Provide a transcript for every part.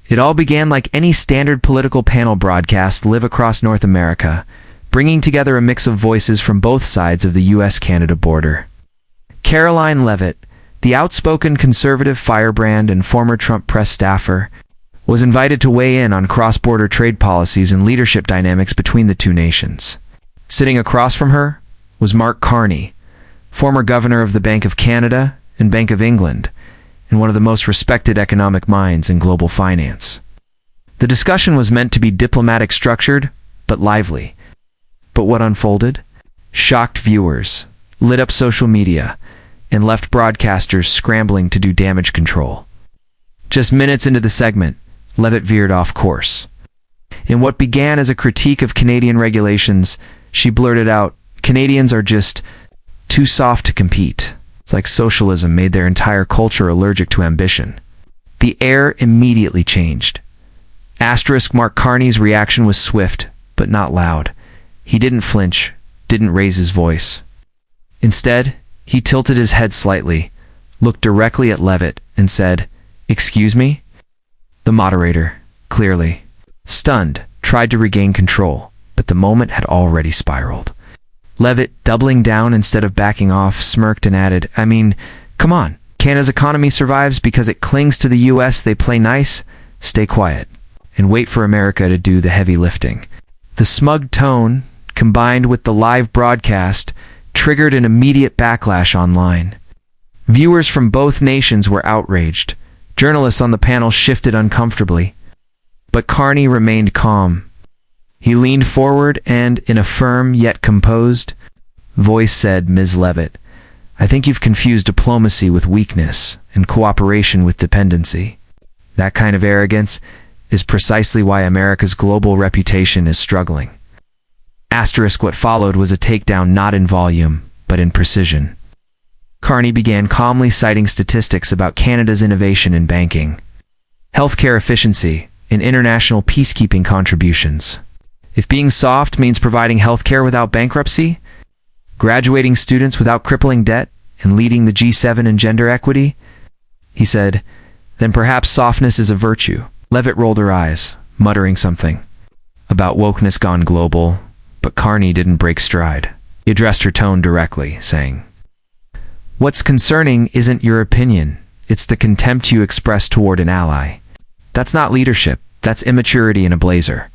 It all began like any standard political panel broadcast live across North America, bringing together a mix of voices from both sides of the US-Canada border. Karoline Leavitt, the outspoken conservative firebrand and former Trump press staffer, was invited to weigh in on cross-border trade policies and leadership dynamics between the two nations. Sitting across from her was Carney, former governor of the Bank of Canada and Bank of England, and one of the most respected economic minds in global finance. The discussion was meant to be diplomatic structured, but lively. But what unfolded? Shocked viewers, lit up social media, and left broadcasters scrambling to do damage control. Just minutes into the segment, Leavitt veered off course. In what began as a critique of Canadian regulations, she blurted out, "Canadians are just too soft to compete. It's like socialism made their entire culture allergic to ambition." The air immediately changed. Mark Carney's reaction was swift, but not loud. He didn't flinch, didn't raise his voice. Instead, he tilted his head slightly, looked directly at Leavitt, and said, "Excuse me?" The moderator, clearly stunned, tried to regain control, but the moment had already spiraled. Leavitt, doubling down instead of backing off, smirked and added, "I mean, come on. Canada's economy survives because it clings to the US. They play nice. Stay quiet and wait for America to do the heavy lifting." The smug tone, combined with the live broadcast, triggered an immediate backlash online. Viewers from both nations were outraged. Journalists on the panel shifted uncomfortably. But Carney remained calm. He leaned forward and, in a firm yet composed voice, said, "Ms. Leavitt, I think you've confused diplomacy with weakness and cooperation with dependency. That kind of arrogance is precisely why America's global reputation is struggling." What followed was a takedown not in volume, but in precision. Carney began calmly citing statistics about Canada's innovation in banking, healthcare efficiency, and international peacekeeping contributions. If being soft means providing healthcare without bankruptcy, graduating students without crippling debt, and leading the G7 in gender equity, he said, then perhaps softness is a virtue. Leavitt rolled her eyes, muttering something about wokeness gone global, but Carney didn't break stride. He addressed her tone directly, saying, "What's concerning isn't your opinion, it's the contempt you express toward an ally. That's not leadership, that's immaturity in a blazer."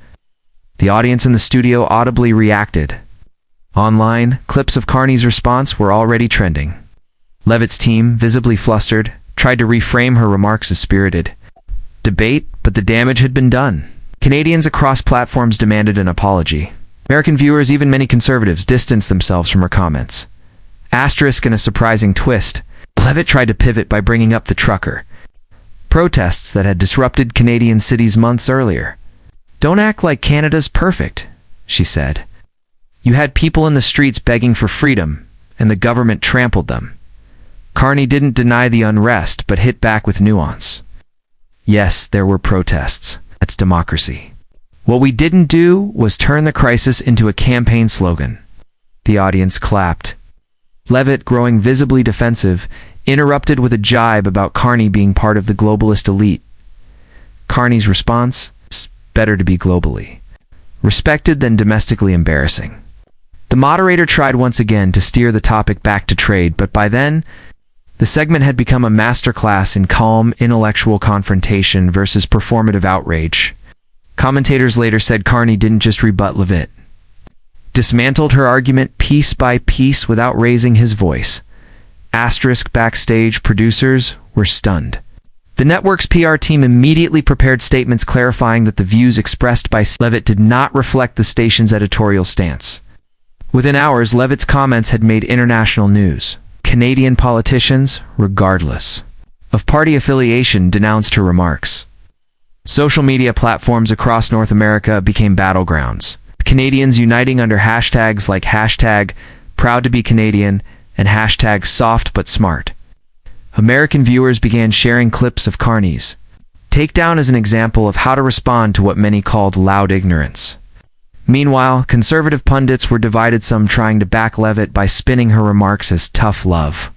The audience in the studio audibly reacted. Online, clips of Carney's response were already trending. Leavitt's team, visibly flustered, tried to reframe her remarks as spirited debate, but the damage had been done. Canadians across platforms demanded an apology. American viewers, even many conservatives, distanced themselves from her comments. In a surprising twist, Leavitt tried to pivot by bringing up the trucker protests that had disrupted Canadian cities months earlier. "Don't act like Canada's perfect," she said. "You had people in the streets begging for freedom, and the government trampled them." Carney didn't deny the unrest, but hit back with nuance. "Yes, there were protests. That's democracy. What we didn't do was turn the crisis into a campaign slogan." The audience clapped. Leavitt, growing visibly defensive, interrupted with a jibe about Carney being part of the globalist elite. Carney's response? It's better to be globally respected than domestically embarrassing. The moderator tried once again to steer the topic back to trade, but by then, the segment had become a masterclass in calm, intellectual confrontation versus performative outrage. Commentators later said Carney didn't just rebut Leavitt, dismantled her argument piece by piece without raising his voice. Backstage producers were stunned. The network's PR team immediately prepared statements clarifying that the views expressed by Leavitt did not reflect the station's editorial stance. Within hours, Leavitt's comments had made international news. Canadian politicians, regardless of party affiliation, denounced her remarks. Social media platforms across North America became battlegrounds. Canadians uniting under hashtags like #ProudToBeCanadian and #SoftButSmart. American viewers began sharing clips of Carney's takedown as an example of how to respond to what many called loud ignorance. Meanwhile, conservative pundits were divided, some trying to back Leavitt by spinning her remarks as tough love,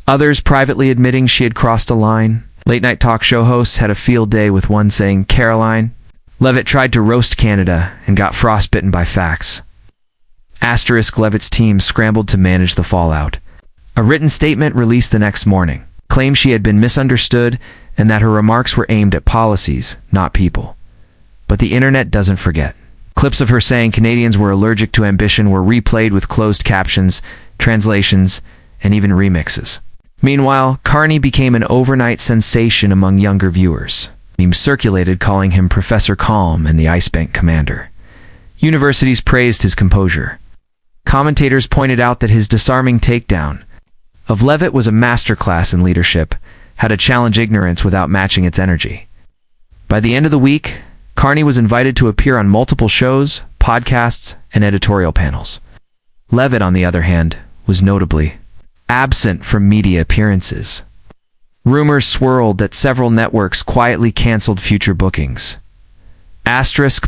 others privately admitting she had crossed a line. Late-night talk show hosts had a field day with one saying, Karoline Leavitt tried to roast Canada and got frostbitten by facts. Leavitt's team scrambled to manage the fallout. A written statement released the next morning claimed she had been misunderstood and that her remarks were aimed at policies, not people. But the internet doesn't forget. Clips of her saying Canadians were allergic to ambition were replayed with closed captions, translations, and even remixes. Meanwhile, Carney became an overnight sensation among younger viewers. Memes circulated calling him Professor Calm and the Ice Bank Commander. Universities praised his composure. Commentators pointed out that his disarming takedown of Leavitt was a masterclass in leadership, how to challenge ignorance without matching its energy. By the end of the week, Carney was invited to appear on multiple shows, podcasts, and editorial panels. Leavitt, on the other hand, was notably absent from media appearances. Rumors swirled that several networks quietly canceled future bookings.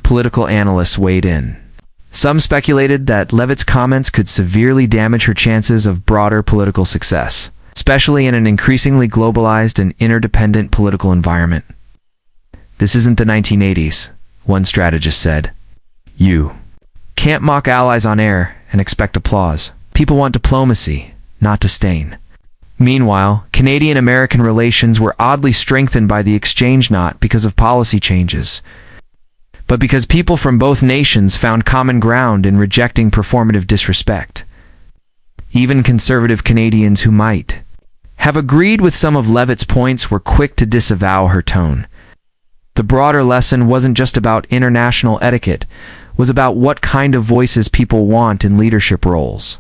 Political analysts weighed in. Some speculated that Leavitt's comments could severely damage her chances of broader political success, especially in an increasingly globalized and interdependent political environment. This isn't the 1980s, one strategist said. You can't mock allies on air and expect applause. People want diplomacy, not disdain. Meanwhile, Canadian-American relations were oddly strengthened by the exchange not because of policy changes, but because people from both nations found common ground in rejecting performative disrespect. Even conservative Canadians who might have agreed with some of Leavitt's points were quick to disavow her tone. The broader lesson wasn't just about international etiquette, it was about what kind of voices people want in leadership roles.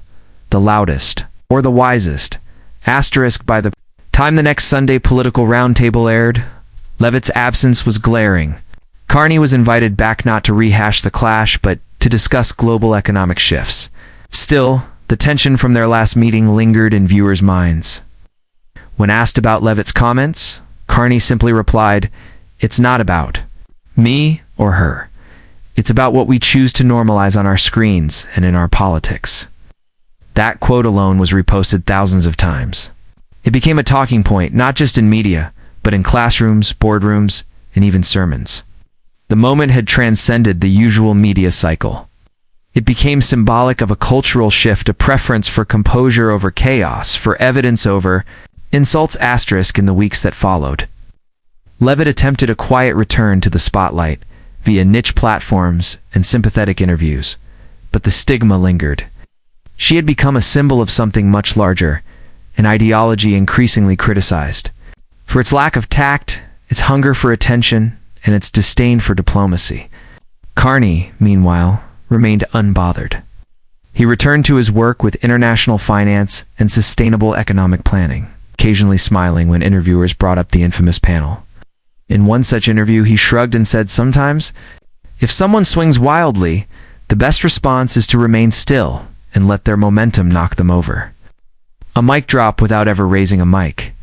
The loudest, or the wisest. By the time the next Sunday political roundtable aired, Leavitt's absence was glaring. Carney was invited back not to rehash the clash, but to discuss global economic shifts. Still, the tension from their last meeting lingered in viewers' minds. When asked about Leavitt's comments, Carney simply replied, "It's not about me or her. It's about what we choose to normalize on our screens and in our politics." That quote alone was reposted thousands of times. It became a talking point, not just in media, but in classrooms, boardrooms, and even sermons. The moment had transcended the usual media cycle. It became symbolic of a cultural shift, a preference for composure over chaos, for evidence over insults in the weeks that followed. Leavitt attempted a quiet return to the spotlight via niche platforms and sympathetic interviews, but the stigma lingered. She had become a symbol of something much larger, an ideology increasingly criticized for its lack of tact, its hunger for attention, and its disdain for diplomacy. Carney, meanwhile, remained unbothered. He returned to his work with international finance and sustainable economic planning, occasionally smiling when interviewers brought up the infamous panel. In one such interview, he shrugged and said, "Sometimes, if someone swings wildly, the best response is to remain still and let their momentum knock them over." A mic drop without ever raising a mic.